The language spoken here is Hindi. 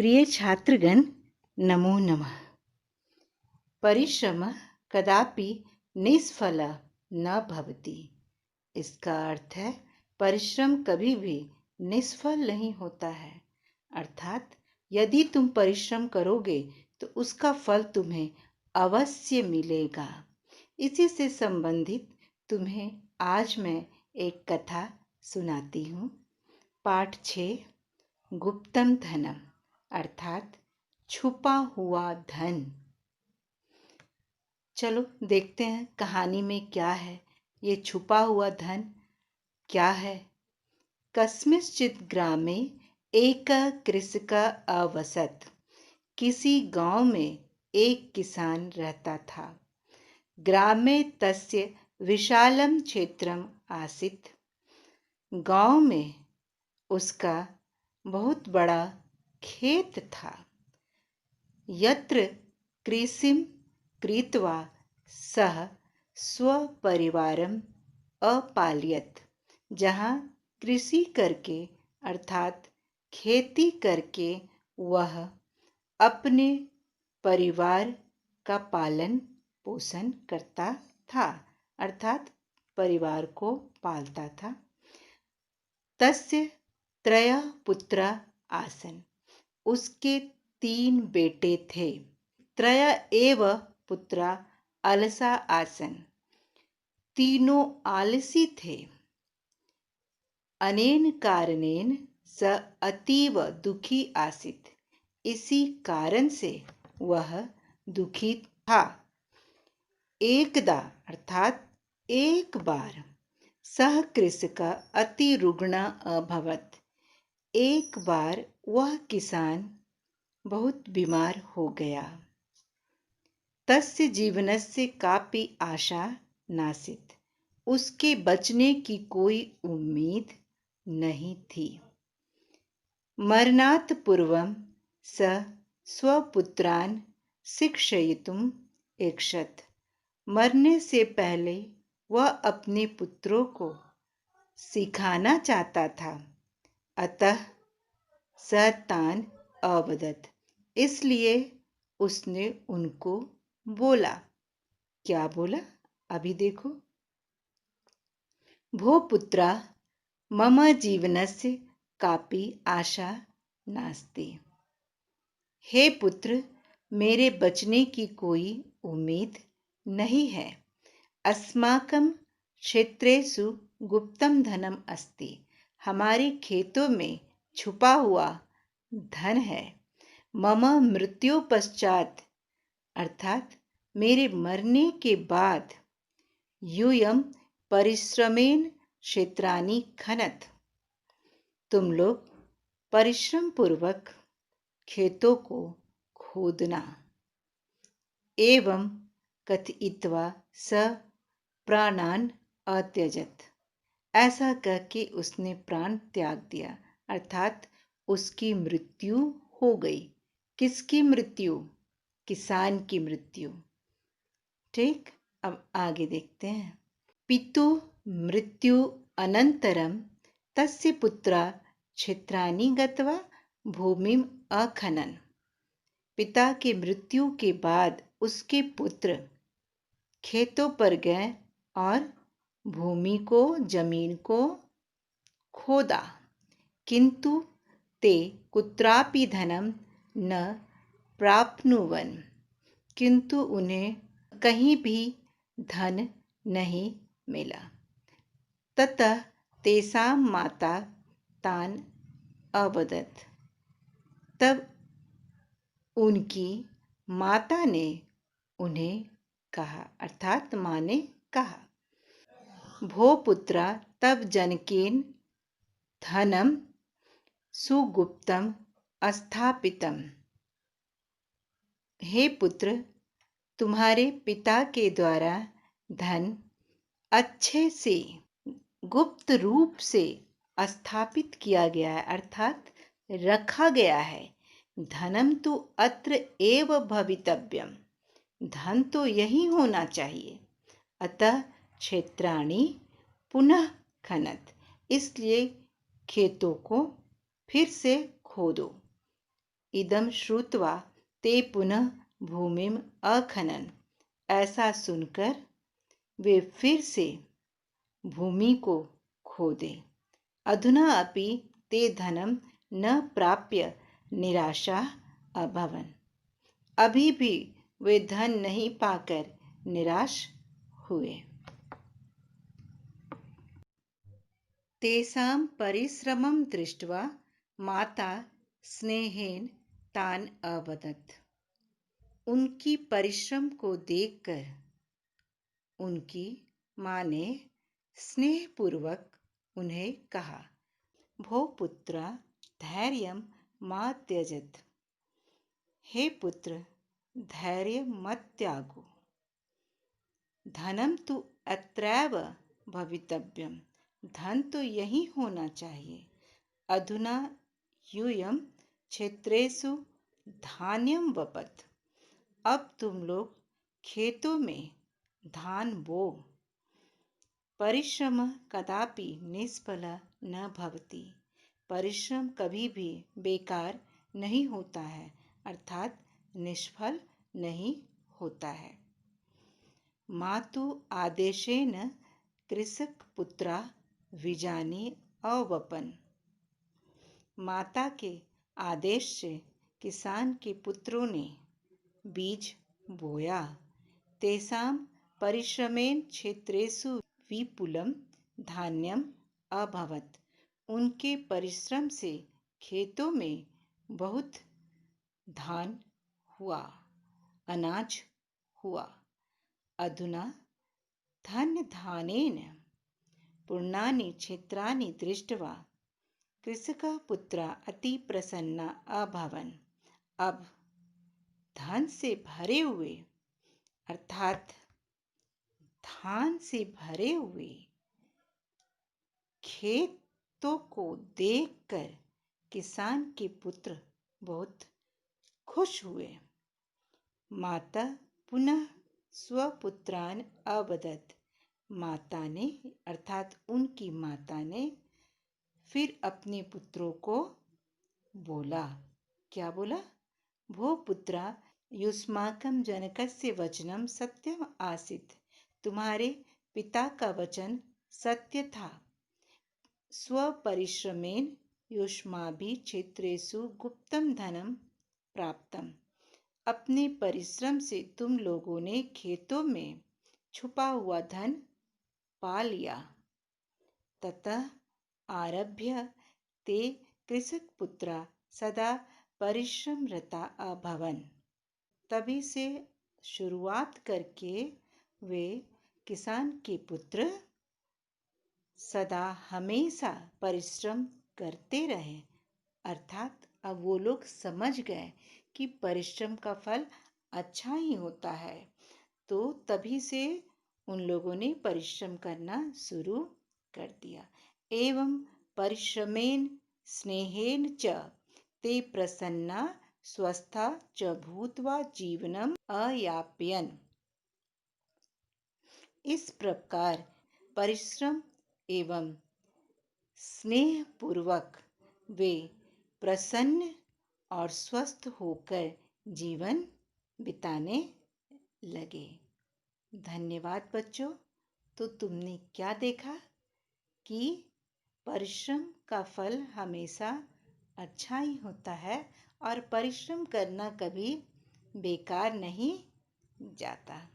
प्रिय छात्रगण, नमो नमः। परिश्रम कदापि निष्फलः न भवति। इसका अर्थ है परिश्रम कभी भी निष्फल नहीं होता है। अर्थात यदि तुम परिश्रम करोगे तो उसका फल तुम्हें अवश्य मिलेगा। इसी से संबंधित तुम्हें आज मैं एक कथा सुनाती हूँ। पाठ 6, गुप्तम धनम, अर्थात छुपा हुआ धन। चलो देखते हैं कहानी में क्या है। ये छुपा हुआ धन क्या है। कस्मिंश्चित् ग्रामे एकः कृषकः अवसत्। किसी गांव में एक किसान रहता था। ग्रामे तस्य विशालं क्षेत्रम् आसीत्। गांव में उसका बहुत बड़ा खेत था। यत्र कृषिं कृत्वा सः स्वपरिवारम् अपालयत्। जहाँ कृषि करके अर्थात खेती करके वह अपने परिवार का पालन पोषण करता था, अर्थात परिवार को पालता था। तस्य त्रयः पुत्राः आसन्। उसके 3 बेटे थे। त्रयः एव पुत्राः अलसा आसन्। तीनों आलसी थे। अनेन कारणेन स अतीव दुखी आसीत्। इसी कारण से वह दुखी था। एकदा अर्थात एक बार सः कृषकः अति रुग्णः अभवत्। एक बार वह किसान बहुत बीमार हो गया। तस्य जीवनस्य कापि आशा नासीत्। उसके बचने की कोई उम्मीद नहीं थी। मरणात् पूर्वं सः स्वपुत्रान् शिक्षयितुम् ऐच्छत्। मरने से पहले वह अपने पुत्रों को सिखाना चाहता था। अतः सः तान् अवदत्। इसलिए उसने उनको बोला। क्या बोला अभी देखो। भो पुत्रा, मम जीवनस्य कापि आशा नास्ति। हे पुत्र, मेरे बचने की कोई उम्मीद नहीं है। अस्माकं क्षेत्रेषु गुप्तं धनम् अस्ति। हमारे खेतों में छुपा हुआ धन है। मम मृत्यु पश्चात अर्थात मेरे मरने के बाद यूयं परिश्रमेण क्षेत्राणि खनत। तुम लोग परिश्रम पूर्वक खेतों को खोदना। एवं कथयित्वा स प्राणान् अत्यजत्। ऐसा कह के उसने प्राण त्याग दिया, अर्थात उसकी मृत्यु हो गई। किसकी मृत्यु? किसान की मृत्यु। ठीक, अब आगे देखते हैं। पितु मृत्यु अनंतरम तस्य पुत्रा क्षेत्राणि गत्वा भूमिम् अखनन्। पिता की मृत्यु के बाद उसके पुत्र खेतों पर गए और भूमि को, जमीन को खोदा। किंतु ते कुत्रापि धनम न प्राप्नुवन्। किंतु उन्हें कहीं भी धन नहीं मिला। ततः तेषां माता तान् अवदत्। तब उनकी माता ने उन्हें कहा, अर्थात माँ ने कहा, भो पुत्रा, तब जनकेन धनम सुगुप्तम अस्थापितम। हे पुत्र, तुम्हारे पिता के द्वारा धन अच्छे से गुप्त रूप से स्थापित किया गया है, अर्थात रखा गया है। धनम तो अत्र एव भवितव्यम। धन तो यही होना चाहिए। अतः क्षेत्राणि पुनः खनत। इसलिए खेतों को फिर से खोदो। इदं श्रुत्वा ते पुनः भूमिम् अखनन्। ऐसा सुनकर वे फिर से भूमि को खोदे। अधुना अपि ते धनं न प्राप्य निराशाः अभवन्। अभी भी वे धन नहीं पाकर निराश हुए। तेषां परिश्रमं दृष्ट्वा माता स्नेहेन तान् अवदत्। उनकी परिश्रम को देखकर उनकी माँ ने स्नेहपूर्वक उन्हें कहा, भो पुत्रा धैर्यं मा त्यजत। हे पुत्र, धैर्य मत त्यागो। धनम तु अत्रैव भवितव्यम। धन तो यही होना चाहिए। अधुना यूयं क्षेत्रेषु धान्यं वपत्। अब तुम लोग खेतों में धान बो। परिश्रम कदापि निष्फल न भवति। परिश्रम कभी भी बेकार नहीं होता है, अर्थात निष्फल नहीं होता है। मातु आदेशेन कृषकपुत्रा बीजानि अवपन्। माता के आदेश से किसान के पुत्रों ने बीज बोया। तेषां परिश्रमेण क्षेत्रेषु विपुलं धान्यम् अभवत्। उनके परिश्रम से खेतों में बहुत धान हुआ, अनाज हुआ। अधुना धन्यधानेन पूर्णानि क्षेत्राणि दृष्ट्वा कृषकपुत्रा अति प्रसन्ना अभवन्। अब धन से भरे हुए अर्थात धान से भरे हुए खेतों को देखकर किसान के पुत्र बहुत खुश हुए। माता पुनः स्वपुत्रान अवदत्। माता ने अर्थात उनकी माता ने फिर अपने पुत्रों को बोला। क्या बोला? भो पुत्रा युष्माकं जनकस्य वचनं सत्यम आसीत्। तुम्हारे पिता का वचन सत्य था। स्वपरिश्रमेण युष्माभिः क्षेत्रेषु गुप्तं धनं प्राप्तम्। अपने परिश्रम से तुम लोगों ने खेतों में छुपा हुआ धन पा लिया। ततः आरभ्य ते कृषकपुत्रा सदा परिश्रमरता अभवन्। तभी से शुरुआत करके वे किसान के पुत्र सदा हमेशा परिश्रम करते रहे। अर्थात अब वो लोग समझ गए कि परिश्रम का फल अच्छा ही होता है, तो तभी से उन लोगों ने परिश्रम करना शुरू कर दिया। एवं परिश्रमेण स्नेहेन च ते प्रसन्ना स्वस्था च भूत्वा जीवनम अयापयन्। इस प्रकार परिश्रम एवं स्नेहपूर्वक वे प्रसन्न और स्वस्थ होकर जीवन बिताने लगे। धन्यवाद बच्चों। तो तुमने क्या देखा कि परिश्रम का फल हमेशा अच्छा ही होता है और परिश्रम करना कभी बेकार नहीं जाता।